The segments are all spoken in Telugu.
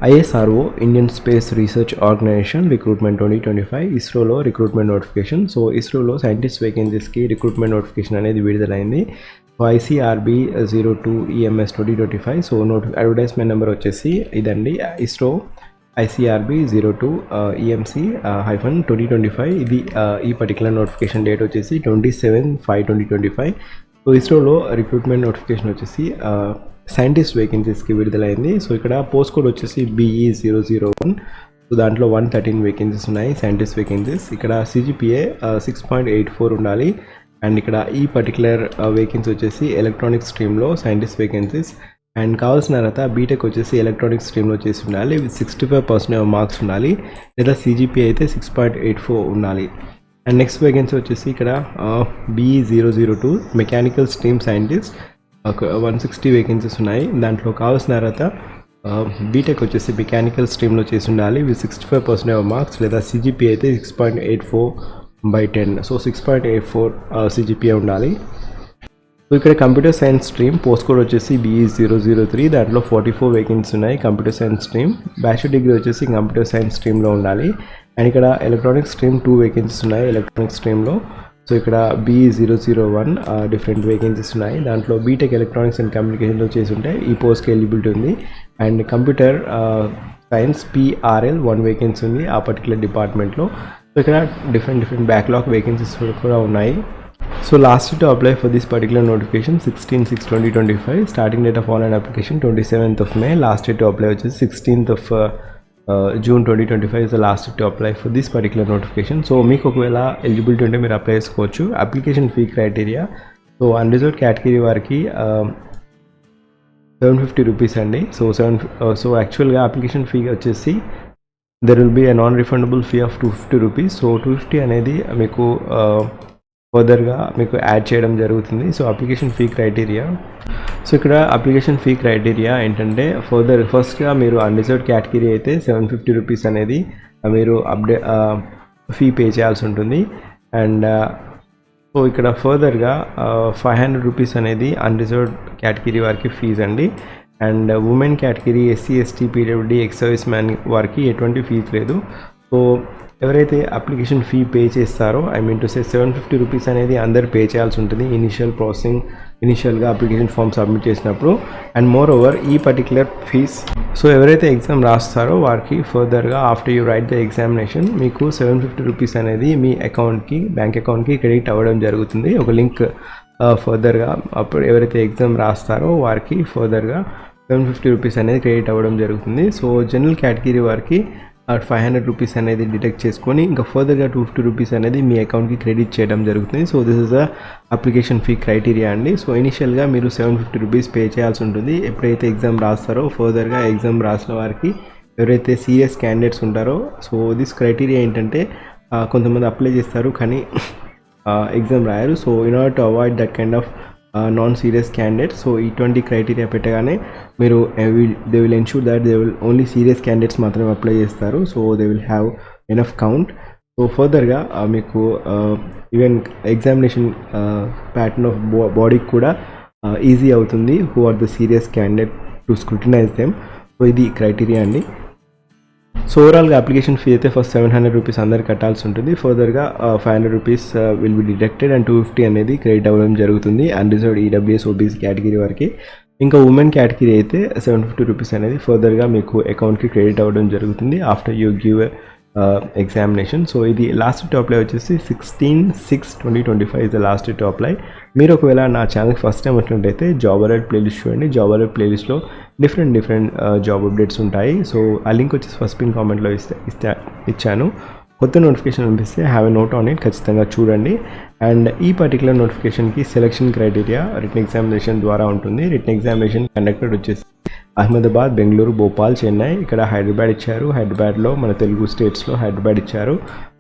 ISRO Indian space research organisation recruitment 2025 ఇస్రోలో రిక్రూట్మెంట్ నోటిఫికేషన్. సో ఇస్రోలో సైంటిస్ట్ వేకెన్సీస్కి రిక్రూట్మెంట్ నోటిఫికేషన్ అనేది విడుదలైంది. So ICRB 02 EMS 2025. So advertisement number వచ్చేసి ఇదండి, ఇస్రో ICRB 02 EMC -2025. ఇది ఈ పర్టికులర్ నోటిఫికేషన్ డేట్ వచ్చేసి 27/5/2025. సో ఇస్రోలో రిక్రూట్మెంట్ నోటిఫికేషన్ వచ్చేసి సైంటిస్ట్ వేకెన్సీస్కి విడుదలైంది. సో ఇక్కడ పోస్ట్ కోడ్ వచ్చేసి BE 001. సో దాంట్లో 113 వేకెన్సీస్ ఉన్నాయి, సైంటిస్ట్ వేకెన్సీస్. ఇక్కడ CGPA 6.84 ఉండాలి. అండ్ ఇక్కడ ఈ పర్టికులర్ వేకెన్సీ వచ్చేసి ఎలక్ట్రానిక్స్ స్ట్రీమ్లో సైంటిస్ట్ వేకెన్సీస్. అండ్ కావాల్సిన తర్వాత బీటెక్ వచ్చేసి ఎలక్ట్రానిక్స్ స్ట్రీమ్లో చేసి ఉండాలి, 65% మార్క్స్ ఉండాలి, లేదా CGPA అయితే 6.84 ఉండాలి. అండ్ నెక్స్ట్ వేకెన్సీ వచ్చేసి ఇక్కడ BE 002 mechanical stream scientist, 160 vacancies ఉన్నాయి. దాంట్లో కావాల్సిన తర్వాత బీటెక్ వచ్చేసి మెకానికల్ స్ట్రీమ్లో చేసి ఉండాలి, 65% మార్క్స్, లేదా CGPA అయితే 6.84/10. సో 6.84 CGPA ఉండాలి. సో ఇక్కడ computer science stream post code వచ్చేసి BE 003. దాంట్లో 44 వేకెన్సీస్ ఉన్నాయి computer science stream. Bachelor degree వచ్చేసి కంప్యూటర్ సైన్స్ స్ట్రీమ్లో ఉండాలి. అండ్ ఇక్కడ ఎలక్ట్రానిక్స్ స్ట్రీమ్ 2 వేకెన్సీస్ ఉన్నాయి ఎలక్ట్రానిక్స్ స్ట్రీమ్లో. సో ఇక్కడ BE 001 డిఫరెంట్ వేకెన్సీస్ ఉన్నాయి. దాంట్లో బీటెక్ ఎలక్ట్రానిక్స్ అండ్ కమ్యూనికేషన్లో చేసి ఉంటే ఈ పోస్ట్కి ఎలిజిబిలిటీ ఉంది. And computer science PRL 1 vacancy ఉంది ఆ పర్టికులర్ డిపార్ట్మెంట్లో. సో ఇక్కడ డిఫరెంట్ బ్యాక్లాగ్ వేకెన్సీస్ కూడా ఉన్నాయి. So last date to apply for this particular notification 16/6/2025. Starting date of online application 27th of May. Last date to apply which is 16th of June 2025 is the last date to apply for this particular notification. So meeku okavela eligibility unte meer apply chesukochu. Application fee criteria, so unreserved category variki 750 rupees andi. So actual ga application fee vachesi there will be a non refundable fee of 250 rupees. So 250 అనేది మీకు ఫర్దర్గా మీకు యాడ్ చేయడం జరుగుతుంది. So application fee criteria, so ఇక్కడ అప్లికేషన్ ఫీ క్రైటీరియా ఏంటంటే ఫస్ట్గా మీరు అన్రిజర్వ్డ్ కేటగిరీ అయితే 750 రూపీస్ అనేది మీరు ఫీ పే చేయాల్సి ఉంటుంది. అండ్ సో ఇక్కడ ఫర్దర్గా 500 రూపీస్ అనేది అన్రిజర్వ్డ్ కేటగిరీ వారికి ఫీజు అండి. And women category SC ST PWD ex service man వారికి ఎటువంటి ఫీజు లేదు. సో ఎవరైతే అప్లికేషన్ ఫీ పే చేస్తారో, I mean to say 750 rupees అనేది అందరు పే చేయాల్సి ఉంటుంది ఇనిషియల్గా అప్లికేషన్ ఫామ్ సబ్మిట్ చేసినప్పుడు. అండ్ మోర్ ఓవర్ ఈ పర్టికులర్ ఫీజ్, సో ఎవరైతే ఎగ్జామ్ రాస్తారో వారికి ఫర్దర్గా after you right the examination మీకు 750 రూపీస్ అనేది మీ బ్యాంక్ అకౌంట్కి క్రెడిట్ అవ్వడం జరుగుతుంది. ఒక లింక్ ఫర్దర్గా అప్పుడు ఎవరైతే ఎగ్జామ్ రాస్తారో వారికి ఫర్దర్గా 750 రూపీస్ అనేది క్రెడిట్ అవ్వడం జరుగుతుంది. సో జనరల్ కేటగిరీ వారికి 500 రూపీస్ అనేది డిడక్ట్ చేసుకొని ఇంకా ఫర్దర్గా 250 రూపీస్ అనేది మీ అకౌంట్కి క్రెడిట్ చేయడం జరుగుతుంది. So this is the application fee criteria అండి. సో ఇనిషియల్గా మీరు 750 రూపీస్ పే చేయాల్సి ఉంటుంది ఎప్పుడైతే ఎగ్జామ్ రాస్తారో. ఫర్దర్గా ఎగ్జామ్ రాసిన వారికి ఎవరైతే సీరియస్ క్యాండిడేట్స్ ఉంటారో, సో దిస్ క్రైటీరియా ఏంటంటే కొంతమంది అప్లై చేస్తారు కానీ ఎగ్జామ్ రాయారు. So in order to avoid that kind of non serious candidates, so ఇటువంటి క్రైటీరియా పెట్టగానే మీరు they will ensure that they will only serious candidates మాత్రమే అప్లై చేస్తారు. So they will have enough count. So ఫర్దర్గా మీకు ఈవెన్ ఎగ్జామినేషన్ ప్యాటర్న్ ఆఫ్ బాడీకి కూడా ఈజీ అవుతుంది who are the serious candidate to scrutinize them. So ఇది క్రైటీరియా అండి. సో ఓవరాల్గా అప్లికేషన్ ఫీ అయితే ఫస్ట్ 700 రూపీస్ అందరు కట్టాల్సి ఉంటుంది. ఫర్దర్గా 500 rupees will be deducted and 250 అనేది క్రెడిట్ అవ్వడం జరుగుతుంది అన్రిజర్వ్డ్ EWS OBC కేటగిరీ వారికి. ఇంకా ఉమెన్ కేటగిరీ అయితే 750 రూపీస్ అనేది ఫర్దర్గా మీకు అకౌంట్కి క్రెడిట్ అవ్వడం జరుగుతుంది after you give examination. So ఇది లాస్ట్ టు అప్లై వచ్చేసి 16/6/2025 is the last to apply. మీరు ఒకవేళ నా ఛానల్కి ఫస్ట్ టైం వచ్చినట్టయితే జాబ్ అలర్ట్ ప్లేలిస్ట్ చూడండి. జాబ్ అలర్ట్ ప్లేలిస్ట్లో డిఫరెంట్ జాబ్ అప్డేట్స్ ఉంటాయి. సో ఆ లింక్ వచ్చేసి ఫస్ట్ పిన్ కామెంట్లో ఇచ్చాను. కొత్త నోటిఫికేషన్ అనిపిస్తే have a note on it, ఖచ్చితంగా చూడండి. అండ్ ఈ పర్టికులర్ నోటిఫికేషన్కి సెలక్షన్ క్రైటీరియా రిటన్ ఎగ్జామినేషన్ ద్వారా ఉంటుంది. రిటన్ ఎగ్జామినేషన్ కండక్టెడ్ వచ్చేసి అహ్మదాబాద్, బెంగళూరు, భోపాల్, చెన్నై, ఇక్కడ హైదరాబాద్ ఇచ్చారు. హైదరాబాద్లో మన తెలుగు స్టేట్స్లో హైదరాబాద్ ఇచ్చారు.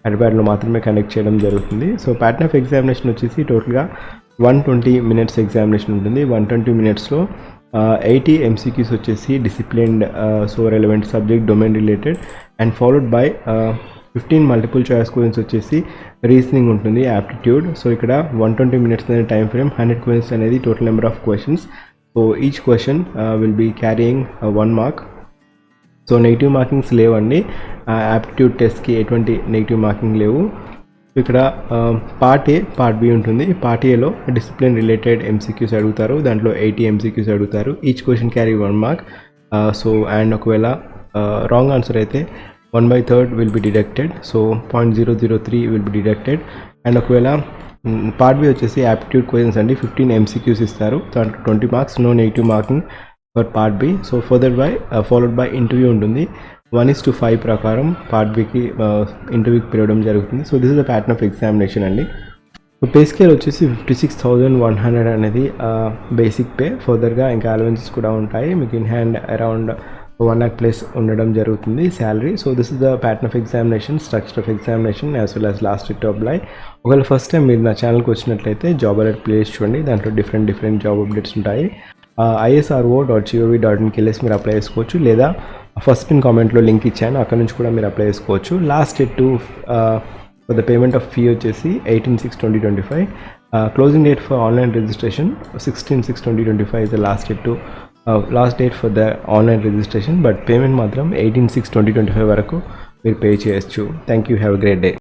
హైదరాబాద్లో మాత్రమే కండక్ట్ చేయడం జరుగుతుంది. సో ప్యాటర్న్ ఆఫ్ ఎగ్జామినేషన్ వచ్చేసి టోటల్గా 120 minutes ఎగ్జామినేషన్ ఉంటుంది. 120 minutesలో 80 MCQs వచ్చేసి disciplined, so relevant subject domain related, and followed by 15 multiple choice questions వచ్చేసి రీజనింగ్ ఉంటుంది, యాప్టిట్యూడ్. సో ఇక్కడ 120 minutes అనే టైం ఫ్రేమ్, 100 questions అనేది total number of questions. So each question will be carrying 1 mark. So negative markings లేవండి, యాప్టిట్యూడ్ టెస్ట్కి ఎటువంటి నెగిటివ్ మార్కింగ్ లేవు. ఇక్కడ పార్ట్ ఏ, పార్ట్ బి ఉంటుంది. పార్ట్ ఏలో డిసిప్లిన్ రిలేటెడ్ ఎంసీక్యూస్ అడుగుతారు, దాంట్లో 80 ఎంసీక్యూస్ అడుగుతారు. Each question carry 1 mark. So and ఒకవేళ రాంగ్ ఆన్సర్ అయితే 1/3 will be deducted, so 0.003 will be deducted. And ఒకవేళ పార్ట్ బి వచ్చేసి యాప్టిట్యూడ్ క్వశ్చన్స్ అండి, 15 ఎంసీక్యూస్ ఇస్తారు, దాంట్లో 20 marks, no negative marking for part B. So followed by interview ఉంటుంది. 1:5 ప్రకారం పార్ట్ బికి ఇంటర్వ్యూకి పిలవడం జరుగుతుంది. So this is the pattern of examination అండి. పే స్కేల్ వచ్చేసి 56,100 అనేది బేసిక్ పే. ఫర్దర్గా ఇంకా అలవెన్సెస్ కూడా ఉంటాయి. మీకు in hand around 1 lakh plus ఉండడం జరుగుతుంది salary. So this is the pattern of examination, structure of examination as well as last date to apply. ఒకవేళ ఫస్ట్ టైం మీరు నా ఛానల్కి వచ్చినట్లయితే జాబ్ అలర్ట్ ప్లేస్ చూడండి, దాంట్లో డిఫరెంట్ జాబ్ అప్డేట్స్ ఉంటాయి. isro.gov.in వెళ్ళేసి మీరు అప్లై చేసుకోవచ్చు, లేదా ఫస్ట్ పిన్ కామెంట్లో లింక్ ఇచ్చాను, అక్కడ నుంచి కూడా మీరు అప్లై చేసుకోవచ్చు. Last date to for the payment of fee వచ్చేసి 18/6/2025. Closing date for online registration 16/6/2025 is the last date for the online registration. But payment మాత్రం 18/6/2025 వరకు మీరు పే చేయొచ్చు. Thank you, have a great day.